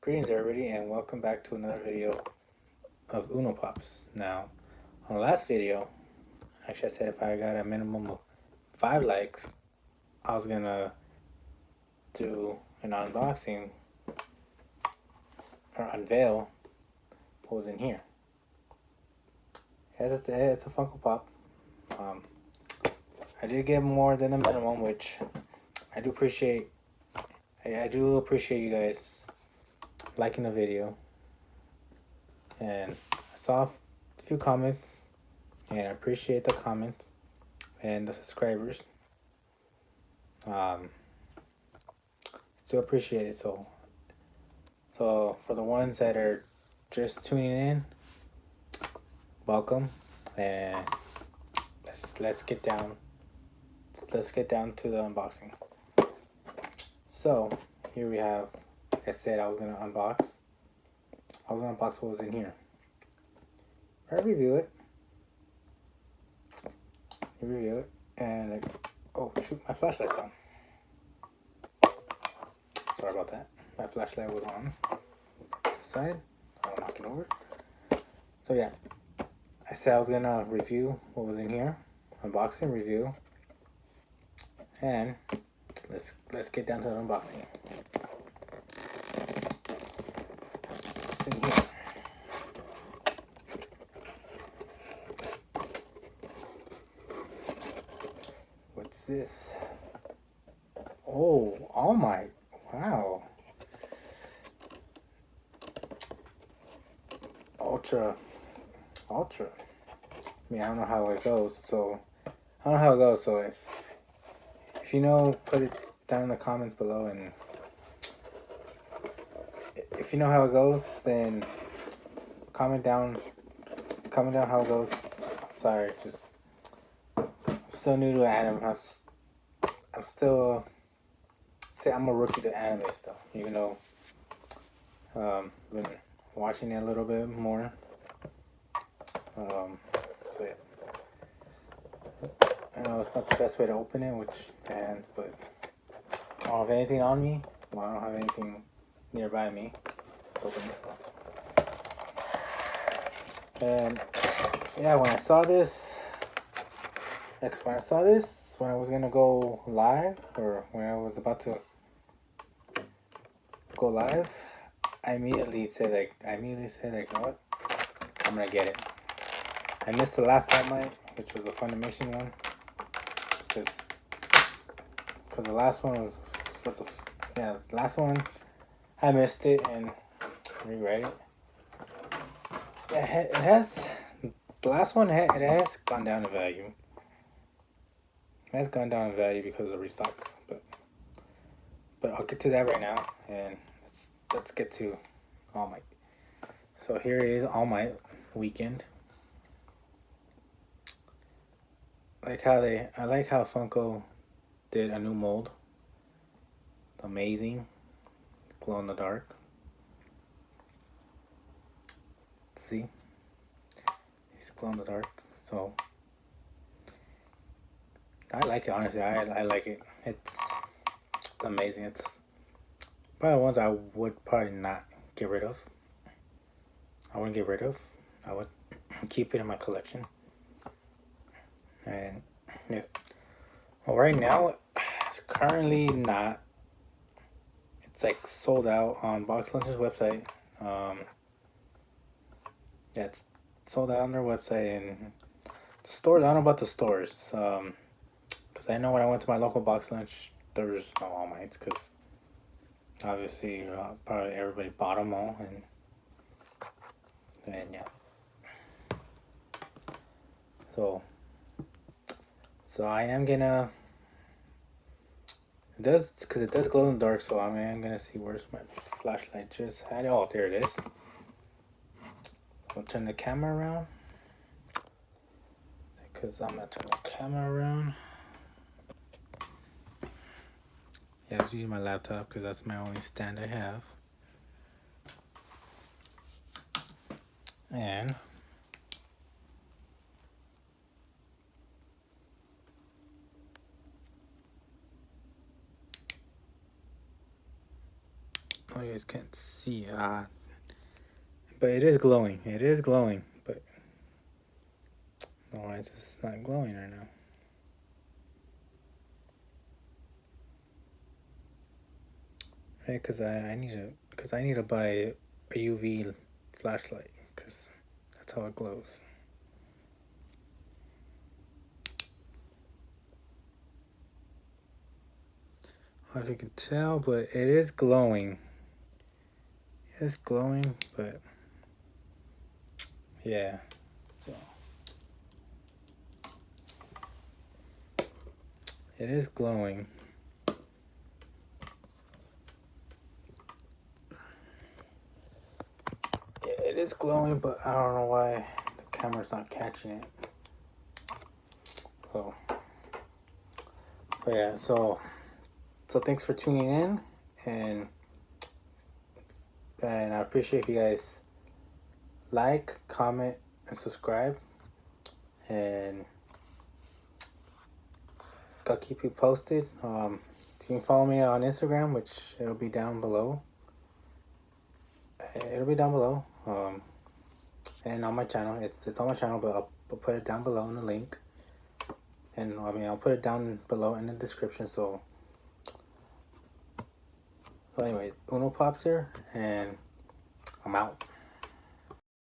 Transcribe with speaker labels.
Speaker 1: Greetings everybody and welcome back to another video of Uno Pops. Now, on the last video, actually I said if I got a minimum of 5 likes, I was gonna do an unboxing or unveil what was in here. It's a Funko Pop. I did get more than the minimum, which I do appreciate. I do appreciate you guys liking the video, and I saw a few comments, and I appreciate the comments and the subscribers. Still appreciate it. So for the ones that are just tuning in, welcome, and let's get down to the unboxing. So here we have, like I said, I was gonna unbox what was in here. I review it, and oh shoot, my flashlight's on. Sorry about that. My flashlight was on this side. I'm knocking over. So yeah, I said I was gonna review what was in here, unboxing, review, and let's get down to the unboxing. What's in here? What's this? Oh my, wow. Ultra. I mean, I don't know how it goes, so if you know, put it down in the comments below, and if you know how it goes, then comment down how it goes. Sorry, just I'm still new to anime. I'm still I'm a rookie to anime still, even though been watching it a little bit more. So yeah, I know it's not the best way to open it, but I don't have anything on me. Well, I don't have anything nearby me to open this up. And yeah, when I saw this, when I was gonna go live, or when I was about to go live, I immediately said like, you know what, I'm gonna get it. I missed the last Fortnite, which was a Funimation one, because the last one was the last one I missed it and rewrite it. It has, the last one it has gone down in value. It has gone down in value because of the restock, but I'll get to that right now, and let's get to All Might. So here is All Might Weekend. I like how Funko did a new mold. Amazing, glow in the dark. See, he's glow in the dark. So I like it, honestly. I like it. It's amazing. It's probably the ones I would probably not get rid of. I wouldn't get rid of. I would keep it in my collection. And yeah, well, right now it's currently not. It's like sold out on BoxLunch's website. Yeah, it's sold out on their website, and the stores, I don't know about the stores, because I know when I went to my local BoxLunch, there was no All Mights, because obviously probably everybody bought them all, and yeah. So I am gonna, it does glow in the dark, so I'm gonna see where's my flashlight just had it. Oh, there it is. I'll turn the camera around, because I'm gonna turn the camera around. Yeah, I was using my laptop because that's my only stand I have. And Oh, you guys can't see. But it is glowing. It is glowing. But why is this not glowing right now? Hey, cause I need to buy a UV flashlight, cause that's how it glows. I don't know if you can tell, but it is glowing. It is glowing, but yeah. So it is glowing. It is glowing, but I don't know why the camera's not catching it. So, but yeah, so thanks for tuning in, and I appreciate if you guys like, comment, and subscribe, and I'll keep you posted. You can follow me on Instagram, which it'll be down below. And on my channel, it's on my channel, but I'll put it down below in the link. And I'll put it down below in the description. So anyway, Uno Pops here, and I'm out.